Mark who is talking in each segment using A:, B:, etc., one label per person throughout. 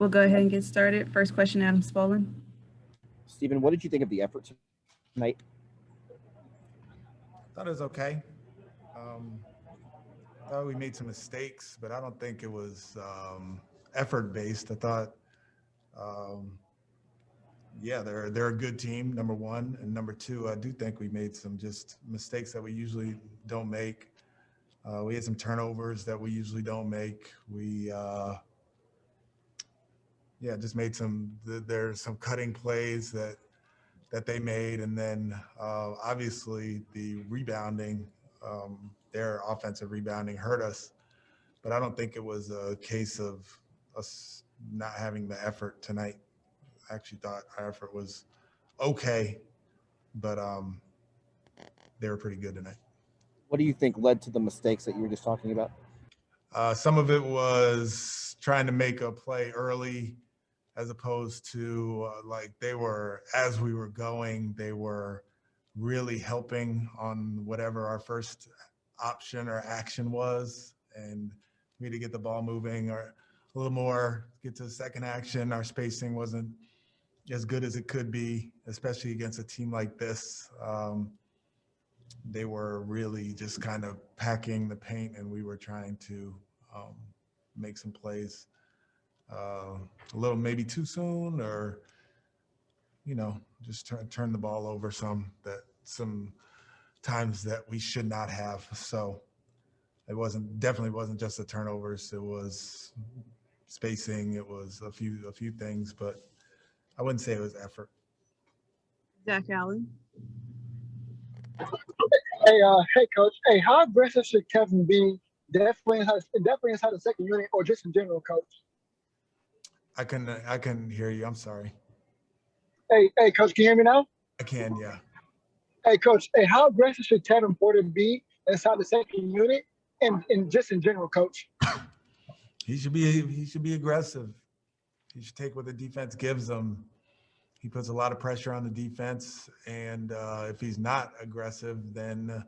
A: We'll go ahead and get started. First question, Adam Spolin.
B: Stephen, what did you think of the effort tonight?
C: Thought it was okay. Thought we made some mistakes, but I don't think it was effort-based. I thought, yeah, they're a good team, number one. And number two, I do think we made some just mistakes that we usually don't make. We had some turnovers that we usually don't make. We, just made there's some cutting plays that they made. And then obviously the rebounding, their offensive rebounding hurt us. But I don't think it was a case of us not having the effort tonight. I actually thought our effort was okay, but they were pretty good tonight.
B: What do you think led to the mistakes that you were just talking about?
C: Some of it was trying to make a play early as opposed to as we were going, they were really helping on whatever our first option or action was. And we had to get the ball moving or a little more, get to the second action. Our spacing wasn't as good as it could be, especially against a team like this. They were really just kind of packing the paint, and we were trying to make some plays a little maybe too soon, or just turn the ball over some times that we should not have. So it definitely wasn't just the turnovers. It was spacing. It was a few things, but I wouldn't say it was effort.
A: Zach Allen.
D: Hey, Coach. Hey, how aggressive should Kevin be? Definitely inside the second unit, or just in general, Coach?
C: I couldn't hear you. I'm sorry.
D: Hey, Coach. Can you hear me now?
C: I can, yeah.
D: Hey, Coach. Hey, how aggressive should Kevin Porter be inside the second unit, and just in general, Coach?
C: He should be aggressive. He should take what the defense gives him. He puts a lot of pressure on the defense, and if he's not aggressive, then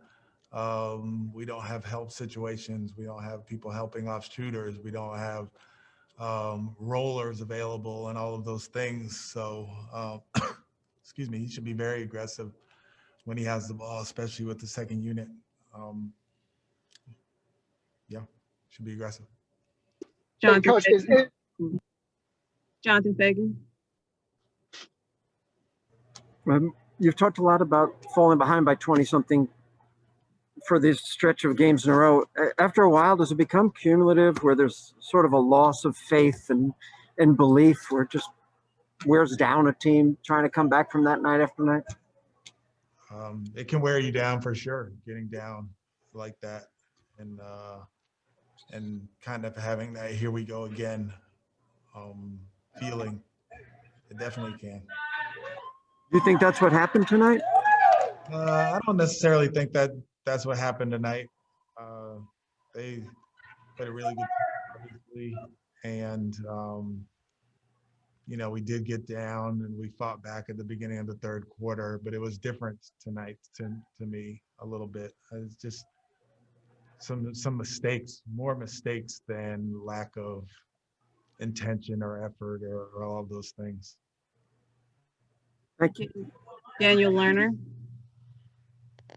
C: we don't have help situations. We don't have people helping off shooters. We don't have rollers available and all of those things. So, excuse me, he should be very aggressive when he has the ball, especially with the second unit. Should be aggressive.
A: Jonathan Fagan.
E: You've talked a lot about falling behind by 20-something for this stretch of games in a row. After a while, does it become cumulative where there's sort of a loss of faith and belief where it just wears down a team trying to come back from that night after night?
C: It can wear you down for sure, getting down like that and kind of having that here we go again feeling. It definitely can.
E: Do you think that's what happened tonight?
C: I don't necessarily think that's what happened tonight. They played a really good game, obviously, and we did get down and we fought back at the beginning of the third quarter, but it was different tonight to me a little bit. It's just some mistakes, more mistakes than lack of intention or effort or all of those things.
E: Thank you.
A: Daniel Lerner.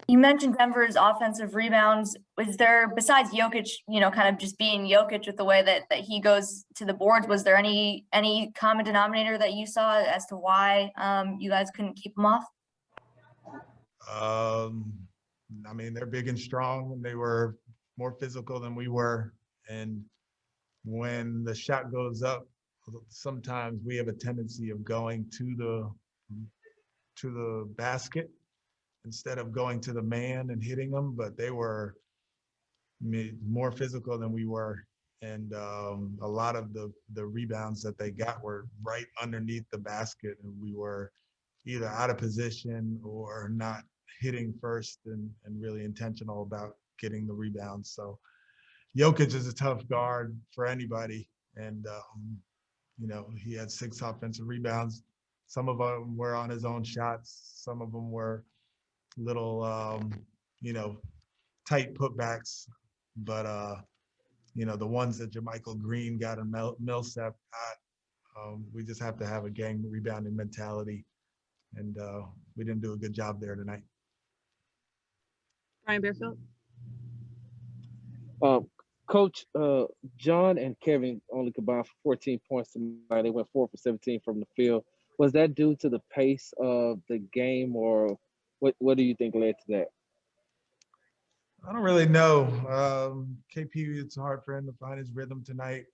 F: You mentioned Denver's offensive rebounds. Was there, besides Jokic, kind of just being Jokic with the way that he goes to the boards, was there any common denominator that you saw as to why you guys couldn't keep them off?
C: They're big and strong, and they were more physical than we were. And when the shot goes up, sometimes we have a tendency of going to the basket instead of going to the man and hitting them, but they were more physical than we were. And a lot of the rebounds that they got were right underneath the basket, and we were either out of position or not hitting first and really intentional about getting the rebounds. So Jokic is a tough guard for anybody. And, he had 6 offensive rebounds. Some of them were on his own shots. Some of them were little, tight putbacks. But, the ones that Jermichael Green got and Millsap We just have to have a gang rebounding mentality, and we didn't do a good job there tonight.
A: Brian Bearfield.
G: Coach, John and Kevin only combined for 14 points tonight. They went 4 for 17 from the field. Was that due to the pace of the game, or what do you think led to that?
C: I don't really know. KP, it's hard for him to find his rhythm tonight.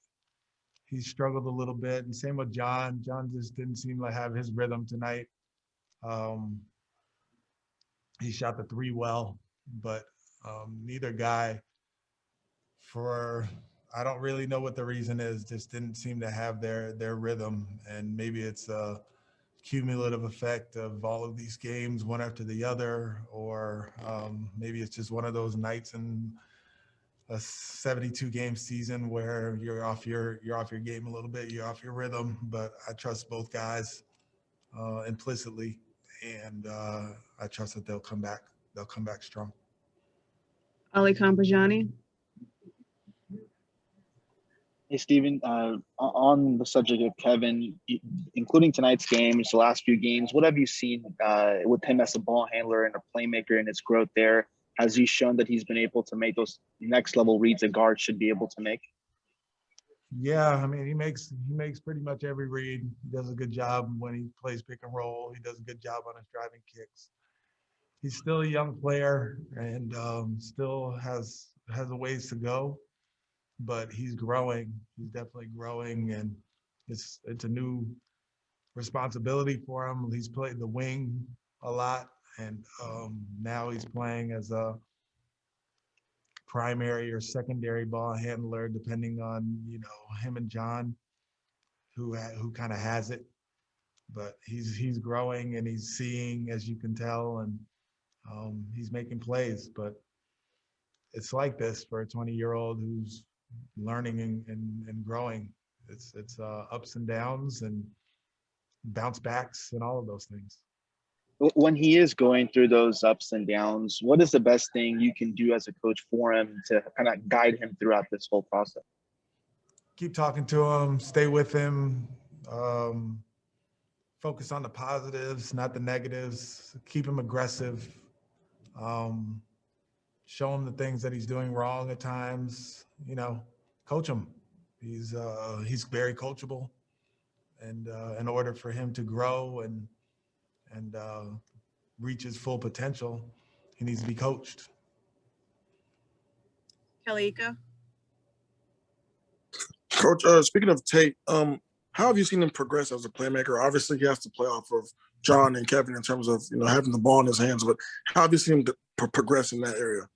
C: He struggled a little bit, and same with John. John just didn't seem to have his rhythm tonight. He shot the three well, but neither guy, I don't really know what the reason is, just didn't seem to have their rhythm. And maybe it's a cumulative effect of all of these games one after the other, or maybe it's just one of those nights in a 72 game season where you're off your game a little bit, you're off your rhythm. But I trust both guys implicitly, and I trust that they'll come back strong.
A: Ali Kampajani.
H: Hey, Stephen, on the subject of Kevin, including tonight's games, the last few games, what have you seen with him as a ball handler and a playmaker and his growth there? Has he shown that he's been able to make those next level reads a guard should be able to make?
C: Yeah, I mean, he makes pretty much every read. He does a good job when he plays pick and roll. He does a good job on his driving kicks. He's still a young player and still has a ways to go, but he's growing. He's definitely growing, and it's a new responsibility for him. He's played the wing a lot, and now he's playing as a primary or secondary ball handler, depending on him and John, who kind of has it. But he's growing and he's seeing, as you can tell, and he's making plays. But it's like this for a 20-year-old who's learning and growing. It's ups and downs and bounce backs and all of those things.
H: When he is going through those ups and downs, what is the best thing you can do as a coach for him to kind of guide him throughout this whole process?
C: Keep talking to him, stay with him, focus on the positives, not the negatives, keep him aggressive, show him the things that he's doing wrong at times, coach him. He's very coachable, and in order for him to grow and reach his full potential, he needs to be coached.
A: Kelly Ika.
I: Coach, speaking of Tate, how have you seen him progress as a playmaker? Obviously, he has to play off of John and Kevin in terms of having the ball in his hands, but how have you seen him progress in that area?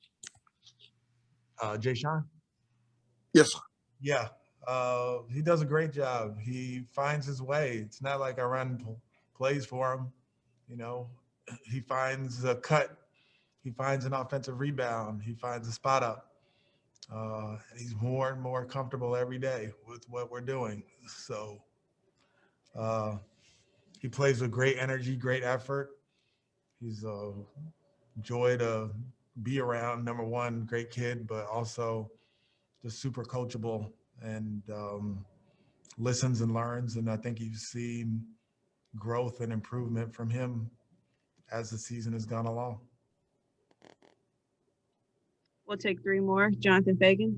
C: Jae'Sean?
I: Yes, sir.
C: Yeah, he does a great job. He finds his way. It's not like I run plays for him. He finds a cut. He finds an offensive rebound. He finds a spot up. And he's more and more comfortable every day with what we're doing. So he plays with great energy, great effort. He's a joy to be around. Number one, great kid, but also just super coachable and listens and learns. And I think you've seen growth and improvement from him as the season has gone along.
A: We'll take three more. Jonathan Fagan.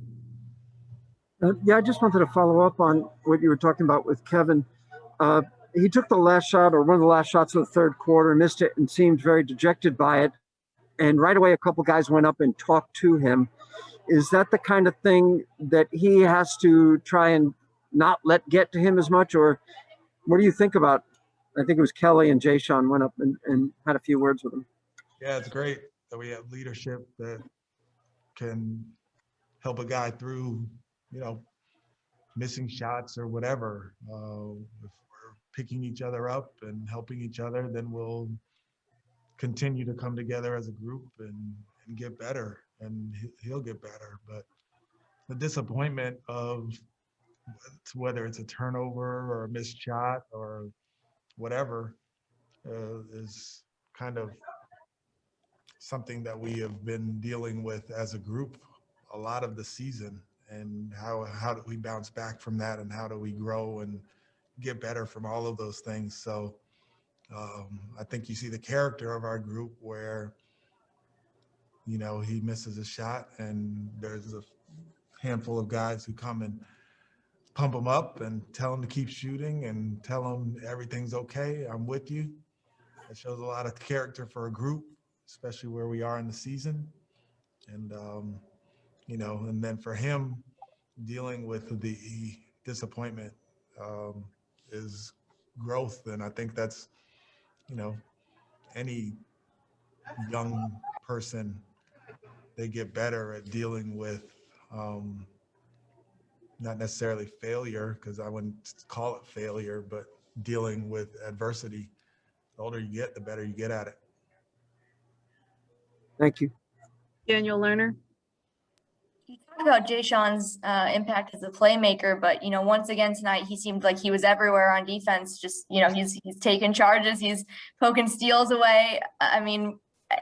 E: Yeah, I just wanted to follow up on what you were talking about with Kevin. He took the last shot, or one of the last shots of the third quarter, missed it, and seemed very dejected by it. And right away, a couple guys went up and talked to him. Is that the kind of thing that he has to try and not let get to him as much? Or what do you think about? I think it was Kelly and Jae'Sean went up and had a few words with him.
C: Yeah, it's great that we have leadership that can help a guy through, missing shots or whatever. If we're picking each other up and helping each other, then we'll continue to come together as a group and get better, and he'll get better. But the disappointment of whether it's a turnover or a missed shot or whatever is kind of something that we have been dealing with as a group a lot of the season. And how do we bounce back from that, and how do we grow and get better from all of those things. So I think you see the character of our group where, you know, he misses a shot and there's a handful of guys who come and pump him up and tell him to keep shooting and tell him everything's okay. I'm with you. It shows a lot of character for a group, especially where we are in the season. And, you know, and then for him dealing with the disappointment is growth. And I think that's, you know, any young person, they get better at dealing with not necessarily failure, because I wouldn't call it failure, but dealing with adversity. The older you get, the better you get at it.
E: Thank you.
A: Daniel Lerner.
F: You talked about Jae'Sean's impact as a playmaker, but you know, once again tonight, he seemed like he was everywhere on defense. Just, you know, he's taking charges, he's poking steals away. I mean,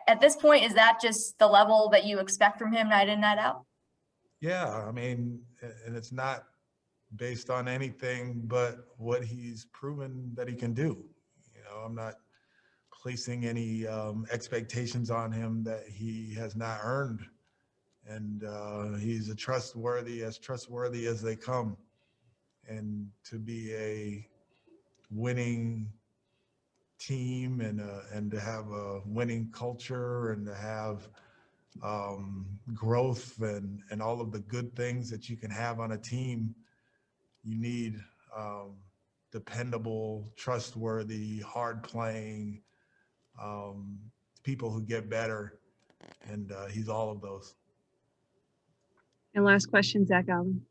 F: at this point, is that just the level that you expect from him night in, night out?
C: Yeah, I mean, and it's not based on anything but what he's proven that he can do. You know, I'm not placing any expectations on him that he has not earned. And he's as trustworthy as they come. And to be a winning team and to have a winning culture and to have growth and all of the good things that you can have on a team, you need dependable, trustworthy, hard playing people who get better. And he's all of those.
A: And last question, Zach Allen.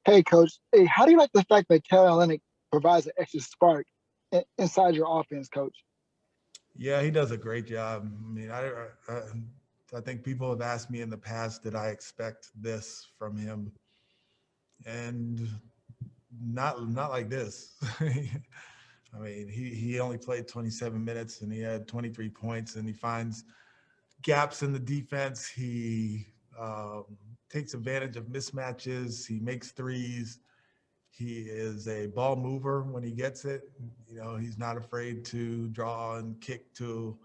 D: Hey, Coach. Hey, how do you like the fact that Olynyk provides an extra spark inside your offense, Coach?
C: Yeah, he does a great job. I mean, I think people have asked me in the past, did I expect this from him? And not like this. I mean, he only played 27 minutes and he had 23 points, and he finds gaps in the defense. He takes advantage of mismatches. He makes threes. He is a ball mover when he gets it. You know, he's not afraid to draw and kick to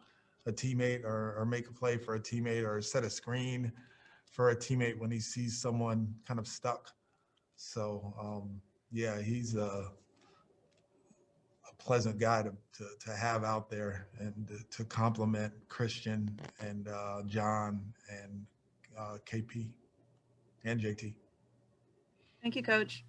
C: a teammate or make a play for a teammate or set a screen for a teammate when he sees someone kind of stuck. So, yeah, he's a pleasant guy to have out there and to complement Christian and John and KP and JT.
A: Thank you, Coach.